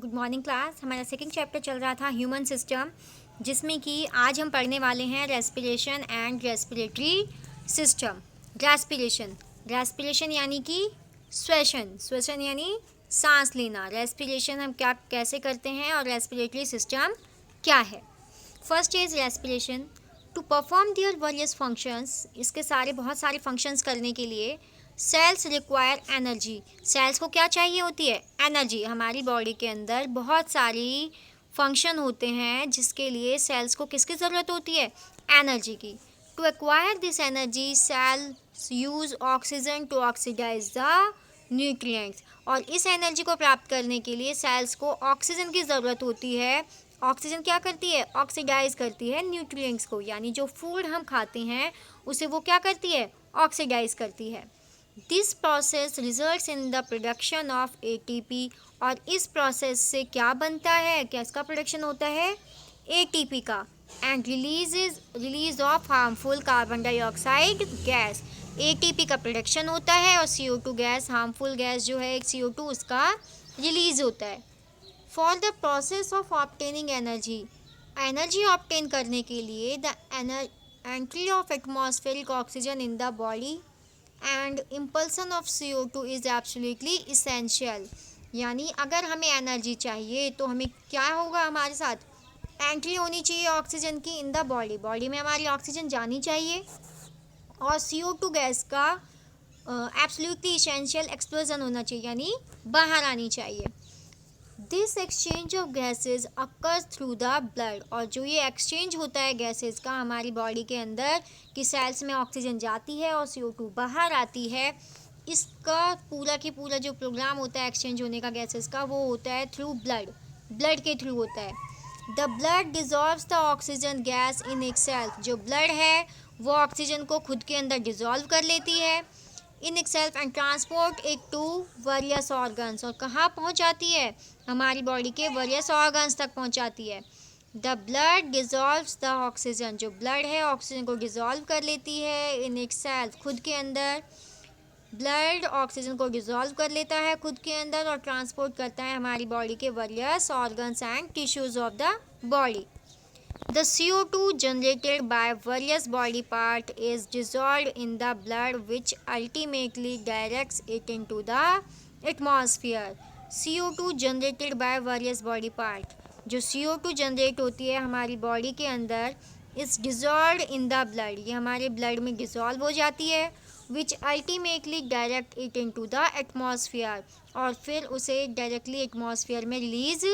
Good morning class. हमारा second chapter चल रहा था ह्यूमन सिस्टम, जिसमें कि आज हम पढ़ने वाले हैं respiration and respiratory system. Respiration respiration यानी कि श्वसन, श्वसन यानी सांस लेना। रेस्पिरेशन हम क्या कैसे करते हैं और रेस्पिरेटरी सिस्टम क्या है। First is respiration to perform their various functions. इसके बहुत सारे फंक्शंस करने के लिए सेल्स रिक्वायर एनर्जी। सेल्स को क्या चाहिए होती है? एनर्जी। हमारी बॉडी के अंदर बहुत सारी फंक्शन होते हैं जिसके लिए सेल्स को किसकी ज़रूरत होती है? एनर्जी की। To acquire this energy cells use oxygen to oxidise the nutrients. और इस एनर्जी को प्राप्त करने के लिए सेल्स को ऑक्सीजन की ज़रूरत होती है। ऑक्सीजन क्या करती है? ऑक्सीडाइज करती है न्यूट्रिएंट्स को, यानी जो फूड हम खाते हैं उसे वो क्या करती है? ऑक्सीडाइज करती है। This process results in the production of ATP। और इस प्रोसेस से क्या बनता है? क्या इसका प्रोडक्शन होता है? ATP का। And release of harmful carbon dioxide gas. ATP का प्रोडक्शन होता है और CO2 गैस, हार्मफुल गैस जो है CO2, उसका रिलीज होता है। For the process of obtaining energy, energy obtain करने के लिए the entry of atmospheric oxygen in the body and impulsion of CO2 is absolutely essential. यानी अगर हमें एनर्जी चाहिए तो हमें क्या होगा? हमारे साथ एंट्री होनी चाहिए ऑक्सीजन की इन द बॉडी। बॉडी में हमारी ऑक्सीजन जानी चाहिए और CO2 गैस का एब्सोल्युटली इसेंशियल एक्सप्लोजन होना चाहिए, यानी बाहर आनी चाहिए। This exchange of gases occurs through the blood. और जो ये एक्सचेंज होता है गैसेज का हमारी बॉडी के अंदर, कि सेल्स में ऑक्सीजन जाती है और CO2 बाहर आती है, इसका पूरा की पूरा जो प्रोग्राम होता है एक्सचेंज होने का गैसेज का, वो होता है थ्रू ब्लड। ब्लड के थ्रू होता है। The blood dissolves the oxygen gas in itself. जो ब्लड है वो ऑक्सीजन को खुद के अंदर डिजॉल्व कर लेती है in itself and transport it to various organs. और कहाँ पहुँचाती है? हमारी बॉडी के वेरियस ऑर्गन्स तक पहुँचाती है। The blood dissolves the oxygen. जो ब्लड है ऑक्सीजन को डिजॉल्व कर लेती है इन इटसेल्फ, खुद के अंदर। ब्लड ऑक्सीजन को डिजॉल्व कर लेता है खुद के अंदर और ट्रांसपोर्ट करता है हमारी बॉडी के various organs and tissues of the body. The CO2 generated by various body parts is dissolved in the blood, which ultimately directs it into the atmosphere. CO2 generated by various body parts, जो CO2 generate होती है हमारी body के अंदर, is dissolved in the blood, ये हमारे blood में dissolve हो जाती है, which ultimately direct it into the atmosphere, और फिर उसे डायरेक्टली एटमॉस्फेयर में रिलीज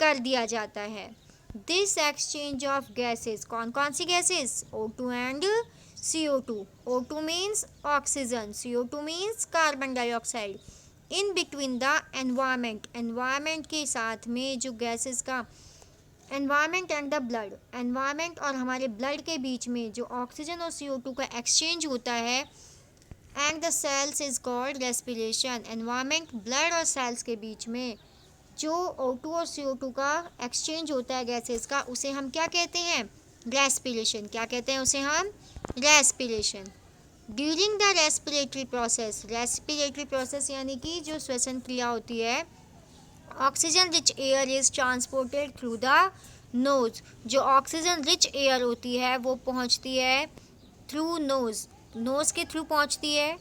कर दिया जाता है। दिस एक्सचेंज ऑफ गैसेस, कौन कौन सी gases? O2 and CO2। O2 means oxygen, CO2 means carbon dioxide. In between the environment, environment के साथ में जो गैसेस का, environment and the blood, environment और हमारे ब्लड के बीच में जो ऑक्सीजन और CO2 का एक्सचेंज होता है, and the cells is called respiration. Environment, blood और सेल्स के बीच में जो O2 और CO2 का एक्सचेंज होता है गैसेस का, उसे हम क्या कहते हैं? रेस्पिरेशन। क्या कहते हैं उसे हम? Respiration. During the respiratory process, respiratory process यानी कि जो श्वसन क्रिया होती है, oxygen rich air is transported through the nose. जो ऑक्सीजन रिच एयर होती है वो पहुंचती है थ्रू नोज, नोज के थ्रू पहुंचती है।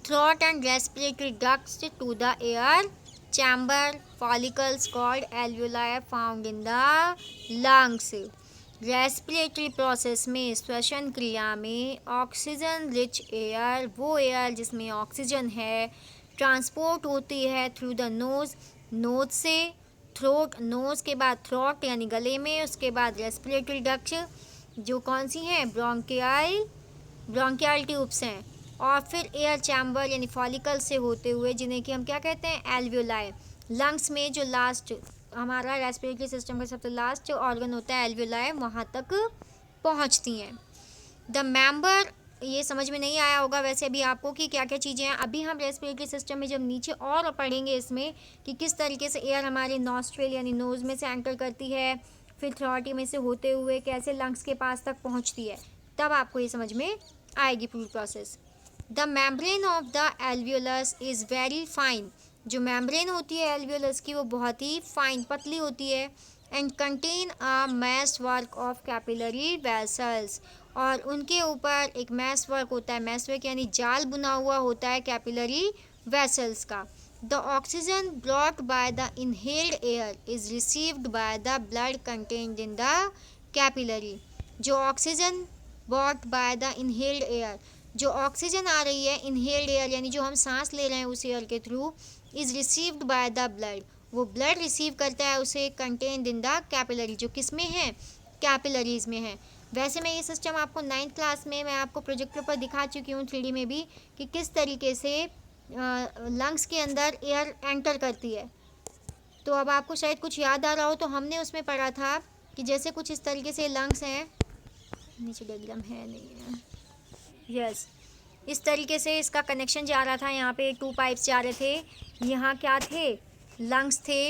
Throat and respiratory ducts to the air chamber follicles called alveoli found in the lungs। Respiratory process में, श्वसन क्रिया में, ऑक्सीजन रिच एयर, वो एयर जिसमें ऑक्सीजन है, ट्रांसपोर्ट होती है थ्रू द नोज, नोज से थ्रोट, नोज के बाद थ्रोट यानी गले में, उसके बाद रेस्पिरेटरी डक्ट जो कौन सी हैं? ब्रोंकियल ट्यूब्स हैं, और फिर एयर चैम्बर यानी फॉलिकल से होते हुए, जिन्हें कि हम क्या कहते हैं? एल्वियोलाई। लंग्स में जो लास्ट हमारा रेस्पिरेटरी सिस्टम का सबसे लास्ट ऑर्गन होता है एल्वियोलाई, वहाँ तक पहुँचती हैं। द मेंबर, ये समझ में नहीं आया होगा वैसे अभी आपको कि क्या क्या चीज़ें हैं। अभी हम रेस्पिरेटरी सिस्टम में जब नीचे और पढ़ेंगे इसमें कि किस तरीके से एयर हमारे नॉस्ट्रिल यानी नोज़ में से एंटर करती है, फिर थ्रोट में से होते हुए कैसे लंग्स के पास तक पहुँचती है, तब आपको ये समझ में आएगी पूरी process. The membrane of the alveolus is very fine. जो मेम्ब्रेन होती है एल्वियोलस की वो बहुत ही फाइन पतली होती है and contain a mesh work of capillary vessels, और उनके ऊपर एक मैस वर्क होता है, मैस वर्क यानी जाल बुना हुआ होता है कैपिलरी वेसल्स का। The oxygen brought by the inhaled air is received by the blood contained in the capillary. जो oxygen brought by the inhaled air, जो ऑक्सीजन आ रही है इनहेल्ड एयर यानी जो हम सांस ले रहे हैं उस एयर के through, is received by the blood, वो ब्लड रिसीव करता है उसे कंटेन्ड इन द कैपिलरी, जो किस में है, कैपिलरीज में है। वैसे मैं ये सिस्टम आपको 9th क्लास में मैं आपको प्रोजेक्टर पर दिखा चुकी हूँ 3D में भी, कि किस तरीके से लंग्स के अंदर एयर एंटर करती है। तो अब आपको शायद कुछ याद आ रहा हो, तो हमने उसमें पढ़ा था कि जैसे कुछ इस तरीके से लंग्स हैं, नीचे डायग्राम है नहीं है, यस, इस तरीके से इसका कनेक्शन जा रहा था, यहाँ पे 2 पाइप्स जा रहे थे, यहाँ क्या थे, लंग्स थे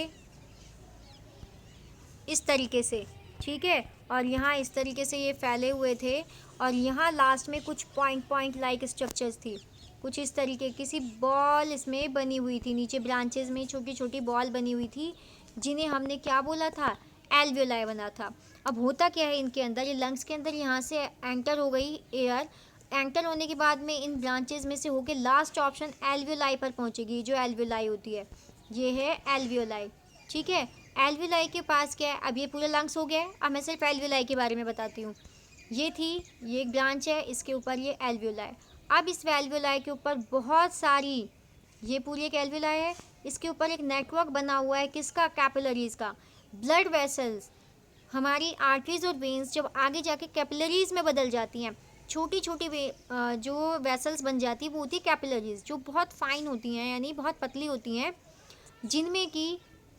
इस तरीके से, ठीक है, और यहाँ इस तरीके से ये फैले हुए थे, और यहाँ लास्ट में कुछ पॉइंट लाइक स्ट्रक्चर्स थी, कुछ इस तरीके किसी बॉल इसमें बनी हुई थी, नीचे ब्रांचेस में छोटी छोटी बॉल बनी हुई थी, जिन्हें हमने क्या बोला था, एल्वियोलाई बना था। अब होता क्या है इनके अंदर, ये लंग्स के अंदर यहाँ से एंटर हो गई एयर, एंटर होने के बाद में इन ब्रांचेस में से होके लास्ट ऑप्शन एल्वियोलाई पर पहुँचेगी, जो एल्वियोलाई होती है, ये है एल्वियोलाई, ठीक है। एल्वियोलाई के पास क्या है, अब ये पूरा लंग्स हो गया है, अब मैं सिर्फ एल्वियोलाई के बारे में बताती हूँ। ये थी, ये एक ब्रांच है, इसके ऊपर ये एल्वियोलाई। अब इस एल्वियोलाई के ऊपर बहुत सारी, ये पूरी एक एल्वियोलाई है, इसके ऊपर एक नेटवर्क बना हुआ है किसका, कैपिलरीज का। ब्लड वेसल्स, हमारी आर्टरीज और वेन्स जब आगे जाके कैपिलरीज में बदल जाती हैं, छोटी छोटी जो वेसल्स बन जाती है वो होती है कैपिलरीज, जो बहुत फाइन होती हैं यानी बहुत पतली होती हैं, जिनमें कि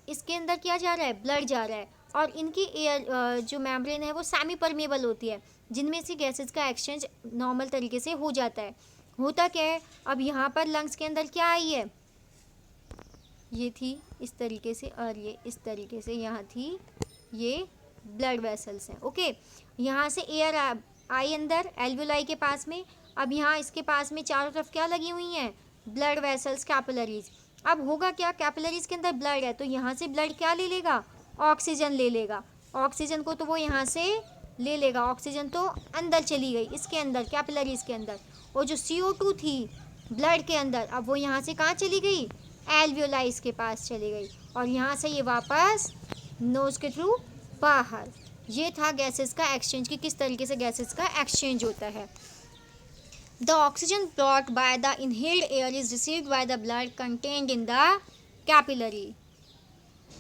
इसके अंदर क्या जा रहा है, ब्लड जा रहा है, और इनकी एयर जो मेम्ब्रेन है वो सेमी परमेबल होती है, जिनमें से गैसेस का एक्सचेंज नॉर्मल तरीके से हो जाता है। होता क्या है, अब यहाँ पर लंग्स के अंदर क्या आई है, ये थी इस तरीके से, और ये इस तरीके से यहाँ थी, ये ब्लड वेसल्स हैं, ओके। यहाँ से एयर आई अंदर एल्वियोलाई के पास में, अब यहाँ इसके पास में चारों तरफ क्या लगी हुई हैं, ब्लड वेसल्स, कैपिलरीज। अब होगा क्या, कैपिलरीज के अंदर ब्लड है तो यहाँ से ब्लड क्या ले लेगा, ऑक्सीजन ले लेगा, ऑक्सीजन को तो वो यहाँ से ले लेगा, ऑक्सीजन तो अंदर चली गई इसके अंदर कैपिलरीज के अंदर, और जो CO2 थी ब्लड के अंदर, अब वो यहाँ से कहाँ चली गई, एल्वियोलाइज के पास चली गई, और यहाँ से ये वापस नोज के थ्रू बाहर। ये था गैसेस का एक्सचेंज, कि किस तरीके से गैसेस का एक्सचेंज होता है। The oxygen brought by the inhaled air is received by the blood contained in the capillary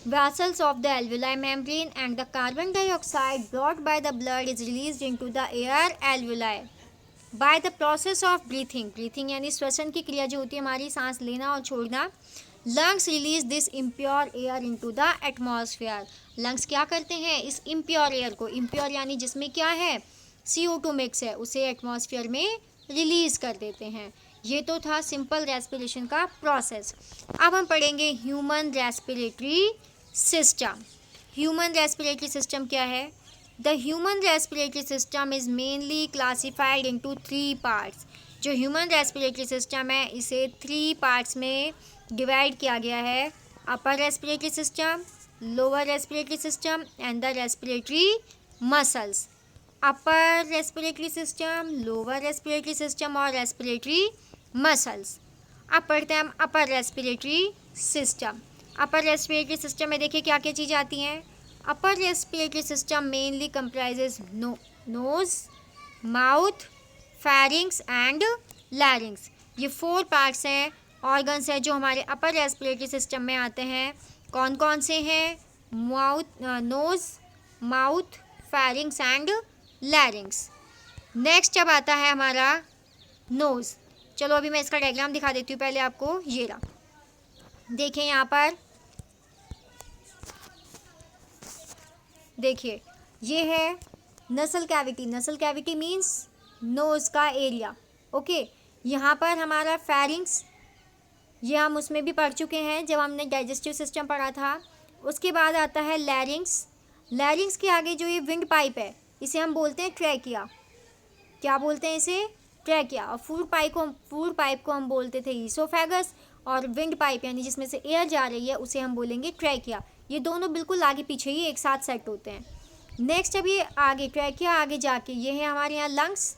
vessels of the alveoli membrane, and the carbon dioxide brought by the blood is released into the air alveoli by the process of breathing. breathing यानी श्वसन की क्रिया जो होती है हमारी सांस लेना और छोड़ना। lungs release this impure air into the atmosphere. lungs क्या करते हैं, इस impure air को, impure यानी जिसमें क्या है, CO2 मिक्स है, उसे एटमॉस्फेयर में रिलीज कर देते हैं। ये तो था सिंपल रेस्पिरेशन का प्रोसेस। अब हम पढ़ेंगे human respiratory system. Human respiratory system क्या है, the human respiratory system is mainly classified into 3 parts. जो ह्यूमन रेस्पिरेटरी सिस्टम है इसे 3 पार्ट्स में डिवाइड किया गया है, अपर respiratory system, lower respiratory system and the respiratory muscles. Upper respiratory system, lower respiratory system और रेस्पिरेटरी मसल्स। अब पढ़ते हैं हम अपर रेस्पिरेटरी सिस्टम। अपर रेस्पिरेटरी सिस्टम में देखिए क्या क्या चीज़ें आती हैं। Upper respiratory system mainly comprises nose, mouth, pharynx and larynx. ये 4 पार्ट्स हैं, ऑर्गन्स हैं जो हमारे अपर रेस्पिरेटरी सिस्टम में आते हैं। कौन कौन से हैं, nose, mouth, pharynx and larynx. Next अब आता है हमारा नोज़। चलो अभी मैं इसका डायग्राम दिखा देती हूँ पहले आपको, ये रहा, देखिए यहाँ पर, देखिए ये है नसल कैविटी। नसल कैविटी मीन्स नोज़ का एरिया, ओके। यहाँ पर हमारा फेरिंग्स, ये हम उसमें भी पढ़ चुके हैं जब हमने डाइजेस्टिव सिस्टम पढ़ा था। उसके बाद आता है लैरिंग्स। लैरिंग्स के आगे जो ये विंड पाइप है इसे हम बोलते हैं ट्रैकिया। क्या बोलते हैं इसे, ट्रैकिया। और फूड पाइप को हम बोलते थे ईसोफेगस, और विंड पाइप यानी जिसमें से एयर जा रही है उसे हम बोलेंगे ट्रैकिया। ये दोनों बिल्कुल आगे पीछे ही एक साथ सेट होते हैं। नेक्स्ट अब ये आगे ट्रैकिया आगे जाके ये है हमारे यहाँ लंग्स,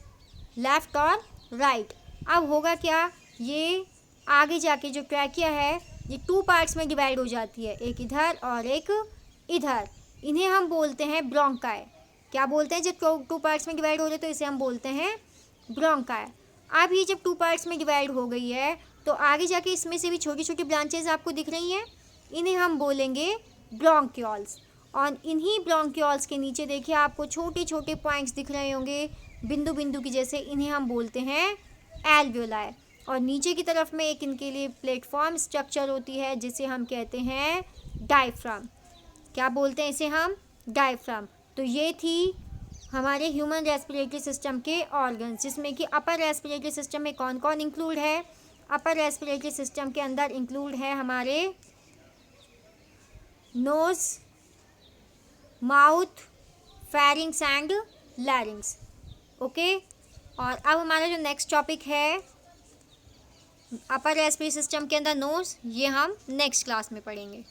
लेफ्ट और राइट। अब होगा क्या, ये आगे जाके जो ट्रैकिया है ये 2 पार्ट्स में डिवाइड हो जाती है, एक इधर और एक इधर। इन्हें हम बोलते हैं ब्रोंकाई। क्या बोलते हैं, जब 2 पार्ट्स में डिवाइड हो जाए तो इसे हम बोलते हैं ब्रोंकाई। अब ये जब 2 पार्ट्स में डिवाइड हो गई है तो आगे जाके इसमें से भी छोटी छोटी ब्रांचेज आपको दिख रही हैं, इन्हें हम बोलेंगे ब्रोंक्यूल्स। और इन्हीं ब्रोंक्यूल्स के नीचे देखिए आपको छोटे छोटे पॉइंट्स दिख रहे होंगे बिंदु बिंदु की जैसे, इन्हें हम बोलते हैं एल्वियोलाई। और नीचे की तरफ में एक इनके लिए प्लेटफॉर्म स्ट्रक्चर होती है जिसे हम कहते हैं डायफ्राम। क्या बोलते हैं इसे हम, डायफ्राम। तो ये थी हमारे ह्यूमन रेस्पिरेटरी सिस्टम के ऑर्गन्स, जिसमें कि अपर रेस्पिरेटरी सिस्टम में कौन कौन इंक्लूड है। अपर रेस्पिरेटरी सिस्टम के अंदर इंक्लूड है हमारे nose, mouth, pharynx and larynx. Okay, और अब हमारा जो नेक्स्ट टॉपिक है अपर रेस्पिरेटरी सिस्टम के अंदर नोज, ये हम नेक्स्ट क्लास में पढ़ेंगे।